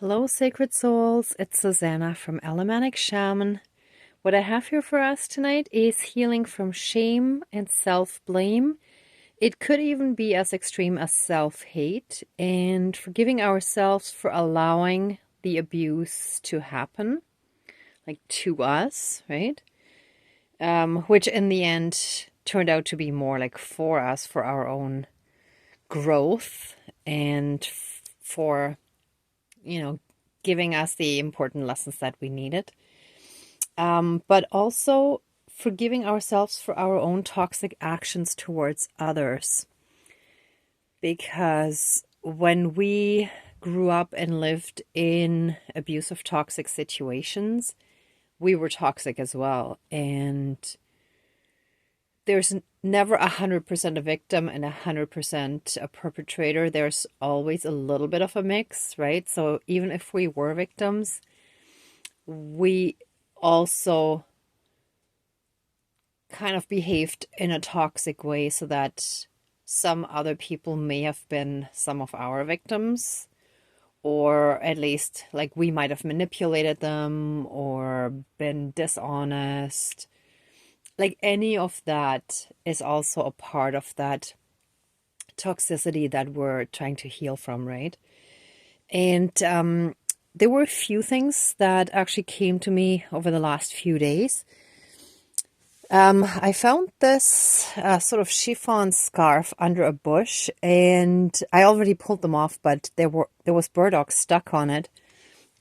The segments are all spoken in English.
Hello, sacred souls. It's Susanna from Alamanic Shaman. What I have here for us tonight is healing from shame and self blame. It could even be as extreme as self hate and forgiving ourselves for allowing the abuse to happen, like to us, right? Which in the end turned out to be more like for us, for our own growth and for, giving us the important lessons that we needed. But also forgiving ourselves for our own toxic actions towards others. Because when we grew up and lived in abusive, toxic situations, we were toxic as well. And there's never 100% a victim and 100% a perpetrator. There's always a little bit of a mix, right? So even if we were victims, we also kind of behaved in a toxic way so that some other people may have been some of our victims, or at least like we might have manipulated them or been dishonest. Like any of that is also a part of that toxicity that we're trying to heal from, right? And there were a few things that actually came to me over the last few days. I found this sort of chiffon scarf under a bush, and I already pulled them off, but there was burdock stuck on it.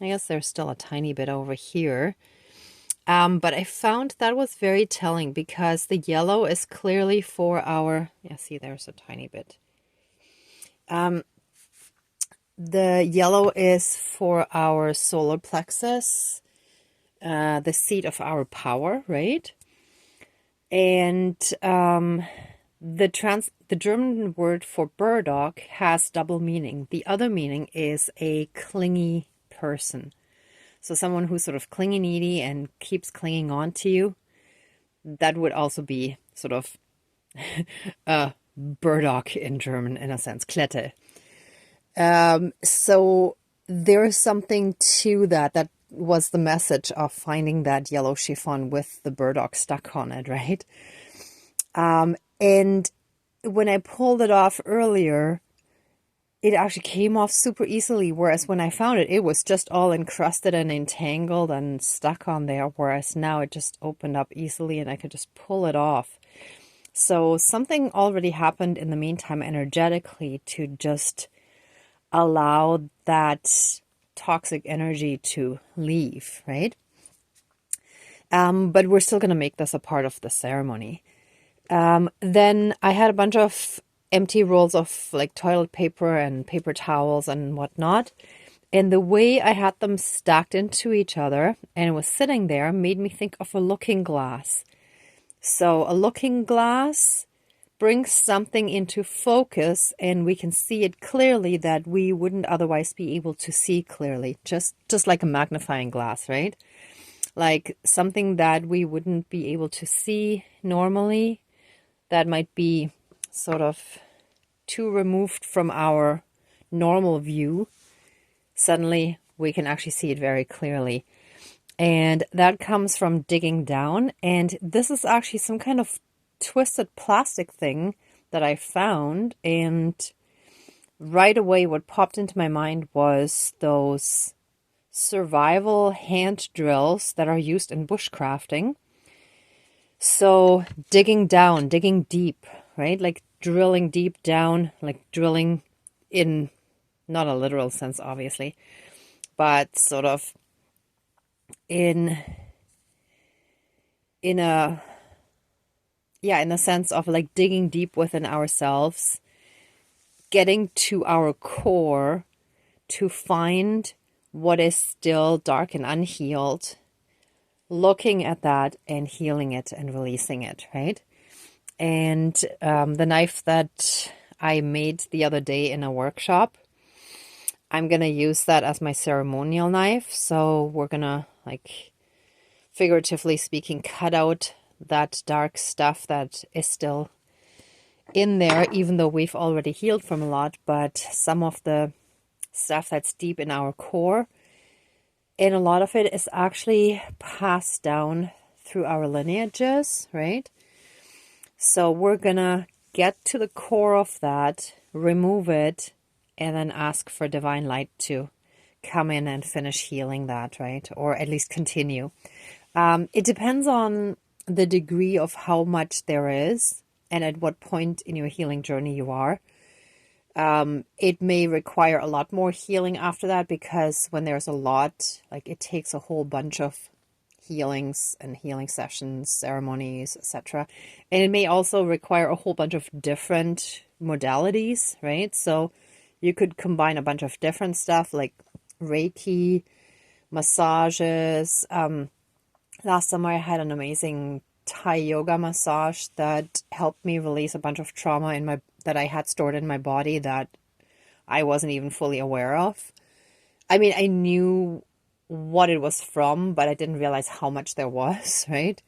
I guess there's still a tiny bit over here. But I found that was very telling because the yellow is clearly for our, yeah, see, there's a tiny bit. The yellow is for our solar plexus, the seat of our power, right? And the German word for burdock has double meaning. The other meaning is a clingy person. So someone who's sort of clingy needy and keeps clinging on to you. That would also be sort of burdock in German, in a sense, Klette. So there is something to that. That was the message of finding that yellow chiffon with the burdock stuck on it, right? And when I pulled it off earlier, it actually came off super easily, whereas when I found it, it was just all encrusted and entangled and stuck on there, whereas now it just opened up easily and I could just pull it off. So something already happened in the meantime energetically to just allow that toxic energy to leave, right? But we're still going to make this a part of the ceremony. Then I had a bunch of empty rolls of like toilet paper and paper towels and whatnot. And the way I had them stacked into each other and it was sitting there made me think of a looking glass. So a looking glass brings something into focus and we can see it clearly that we wouldn't otherwise be able to see clearly, just like a magnifying glass, right? Like something that we wouldn't be able to see normally, that might be sort of too removed from our normal view. Suddenly we can actually see it very clearly. And that comes from digging down. And this is actually some kind of twisted plastic thing that I found. And right away what popped into my mind was those survival hand drills that are used in bushcrafting. So digging down, digging deep, right? Like drilling deep down, like drilling in, not a literal sense, obviously, but sort of in a, yeah, in the sense of like digging deep within ourselves, getting to our core to find what is still dark and unhealed, looking at that and healing it and releasing it, right? And the knife that I made the other day in a workshop, I'm going to use that as my ceremonial knife. So we're going to, like, figuratively speaking, cut out that dark stuff that is still in there, even though we've already healed from a lot. But some of the stuff that's deep in our core. And a lot of it is actually passed down through our lineages, right? So we're gonna get to the core of that, remove it, and then ask for divine light to come in and finish healing that, right? Or at least continue. It depends on the degree of how much there is and at what point in your healing journey you are. It may require a lot more healing after that, because when there's a lot, like, it takes a whole bunch of healings and healing sessions, ceremonies, etc. And it may also require a whole bunch of different modalities, right? So you could combine a bunch of different stuff like Reiki, massages. Last summer I had an amazing Thai yoga massage that helped me release a bunch of trauma in my that I had stored in my body that I wasn't even fully aware of. I mean, I knew what it was from, but I didn't realize how much there was, right?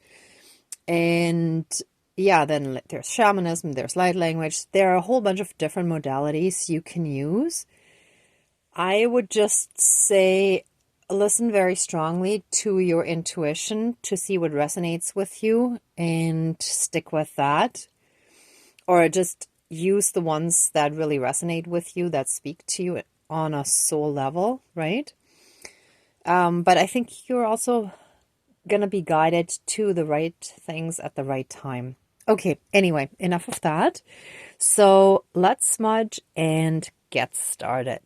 And yeah, then there's shamanism, there's light language. There are a whole bunch of different modalities you can use. I would just say listen very strongly to your intuition to see what resonates with you and stick with that. Or just use the ones that really resonate with you, that speak to you on a soul level, right? But I think you're also going to be guided to the right things at the right time. Okay, anyway, enough of that. So let's smudge and get started.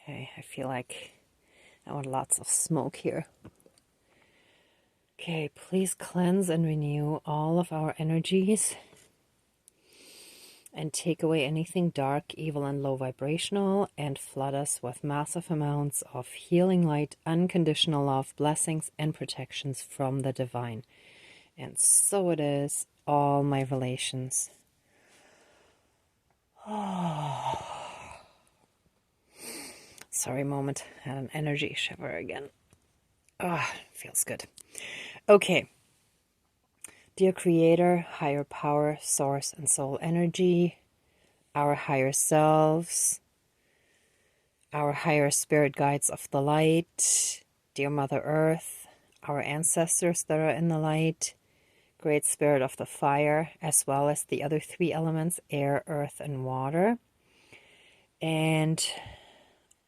Okay, I feel like I want lots of smoke here. Okay, please cleanse and renew all of our energies and take away anything dark, evil, and low vibrational, and flood us with massive amounts of healing light, unconditional love, blessings, and protections from the divine. And so it is, all my relations. Oh. Sorry, moment. Had an energy shiver again. Ah, oh, feels good. Okay. Dear Creator, higher power, source, and soul energy, our higher selves, our higher spirit guides of the light, dear Mother Earth, our ancestors that are in the light, Great Spirit of the fire, as well as the other three elements, air, earth, and water, and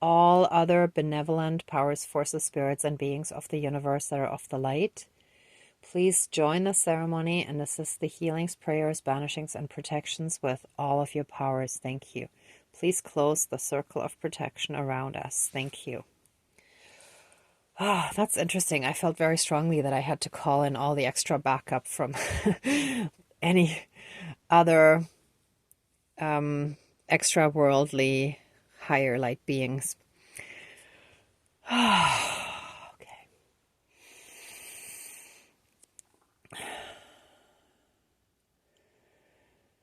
all other benevolent powers, forces, spirits, and beings of the universe that are of the light. Please join the ceremony and assist the healings, prayers, banishings, and protections with all of your powers. Thank you. Please close the circle of protection around us. Thank you. Ah, that's interesting. I felt very strongly that I had to call in all the extra backup from any other extra worldly higher light beings.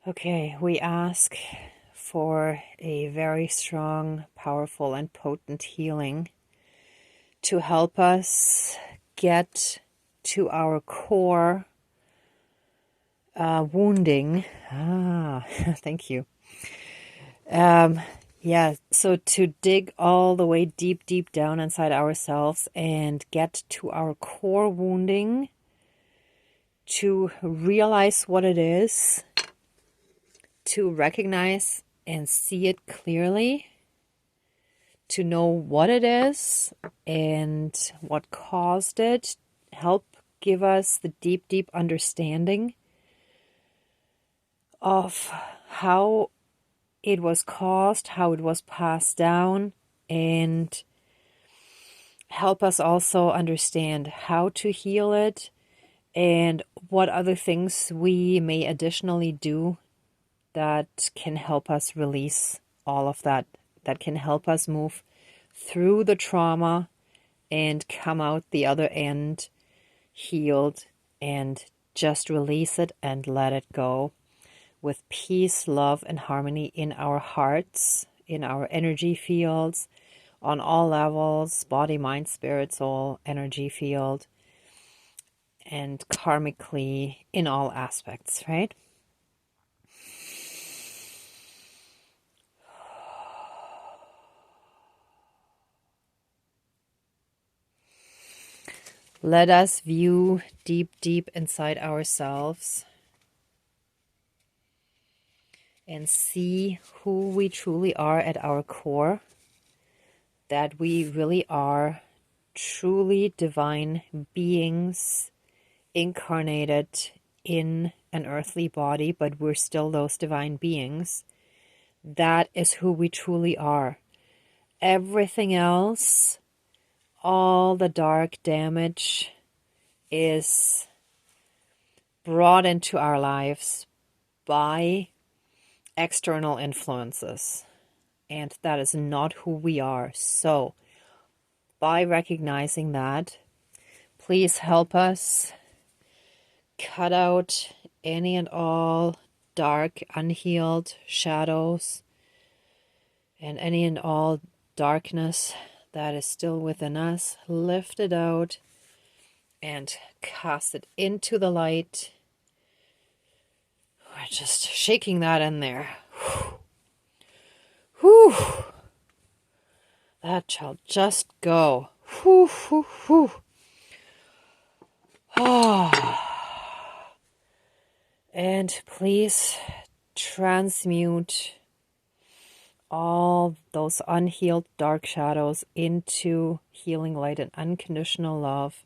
Okay, we ask for a very strong, powerful, and potent healing to help us get to our core wounding. Thank you. Yeah, so to dig all the way deep, deep down inside ourselves and get to our core wounding, to realize what it is, to recognize and see it clearly, to know what it is and what caused it, help give us the deep, deep understanding of how it was caused, how it was passed down, and help us also understand how to heal it and what other things we may additionally do that can help us release all of that, that can help us move through the trauma and come out the other end healed and just release it and let it go with peace, love, and harmony in our hearts, in our energy fields, on all levels, body, mind, spirit, soul, energy field, and karmically in all aspects, right? Let us view deep, deep inside ourselves and see who we truly are at our core, that we really are truly divine beings incarnated in an earthly body, but we're still those divine beings. That is who we truly are. Everything else, all the dark damage, is brought into our lives by external influences. And that is not who we are. So, by recognizing that, please help us cut out any and all dark, unhealed shadows and any and all darkness that is still within us. Lift it out and cast it into the light. We're just shaking that in there. Whew. That shall just go. Whew, whew, whew. Oh. And please transmute all those unhealed dark shadows into healing light and unconditional love,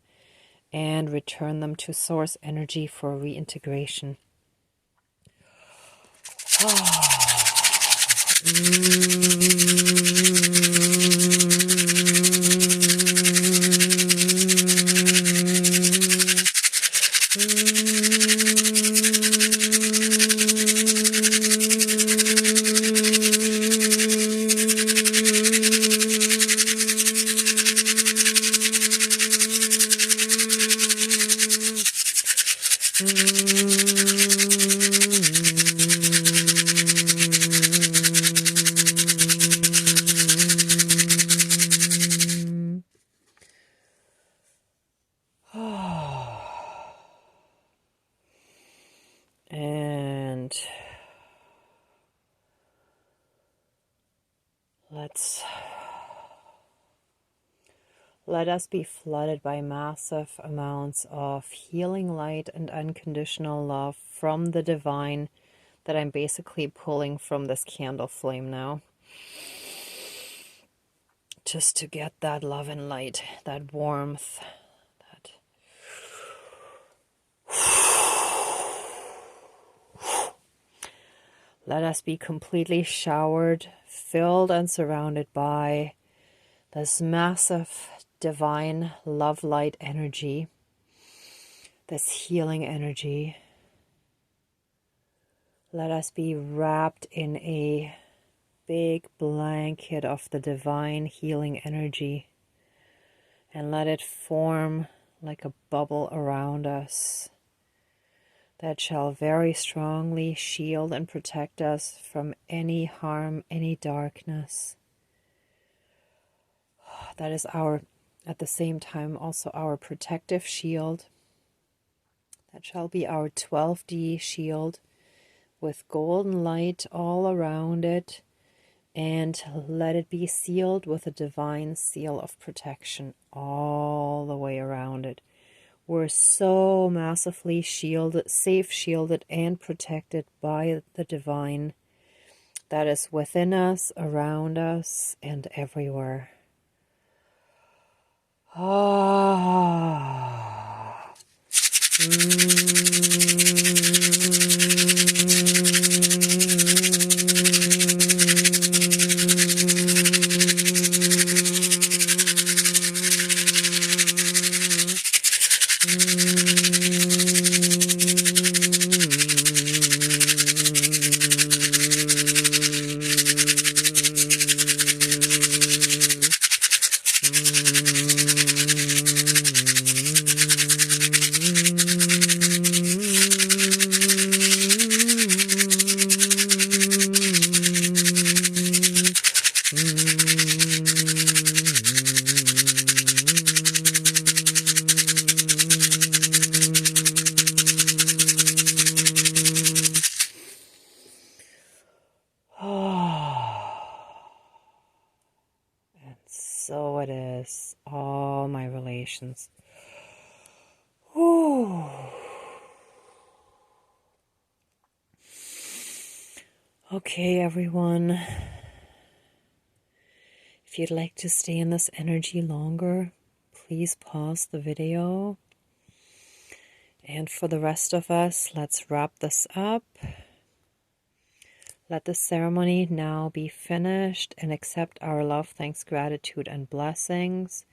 and return them to source energy for reintegration. Oh. And let us be flooded by massive amounts of healing light and unconditional love from the divine that I'm basically pulling from this candle flame now. Just to get that love and light, that warmth, that let us be completely showered, filled and surrounded by this massive divine love light energy, this healing energy. Let us be wrapped in a big blanket of the divine healing energy, and let it form like a bubble around us that shall very strongly shield and protect us from any harm, any darkness. That is at the same time, also our protective shield. That shall be our 12D shield with golden light all around it, and let it be sealed with a divine seal of protection all the way around it. We're so massively shielded, safe, shielded, and protected by the divine that is within us, around us, and everywhere. Ah. it is. All my relations. Ooh. Okay, everyone. If you'd like to stay in this energy longer, please pause the video. And for the rest of us, let's wrap this up. Let the ceremony now be finished and accept our love, thanks, gratitude, and blessings.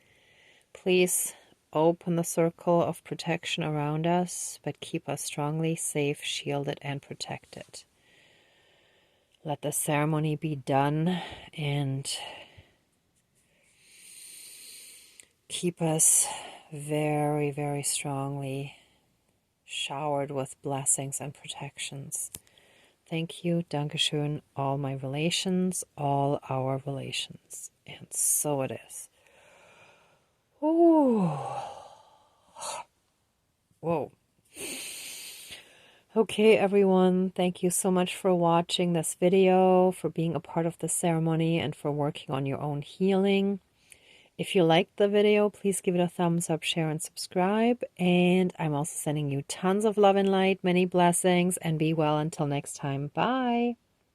Please open the circle of protection around us, but keep us strongly safe, shielded, and protected. Let the ceremony be done and keep us very, very strongly showered with blessings and protections. Thank you, Dankeschön, all my relations, all our relations. And so it is. Ooh. Whoa. Okay, everyone, thank you so much for watching this video, for being a part of the ceremony, and for working on your own healing. If you liked the video, please give it a thumbs up, share, and subscribe. And I'm also sending you tons of love and light, many blessings, and be well until next time. Bye.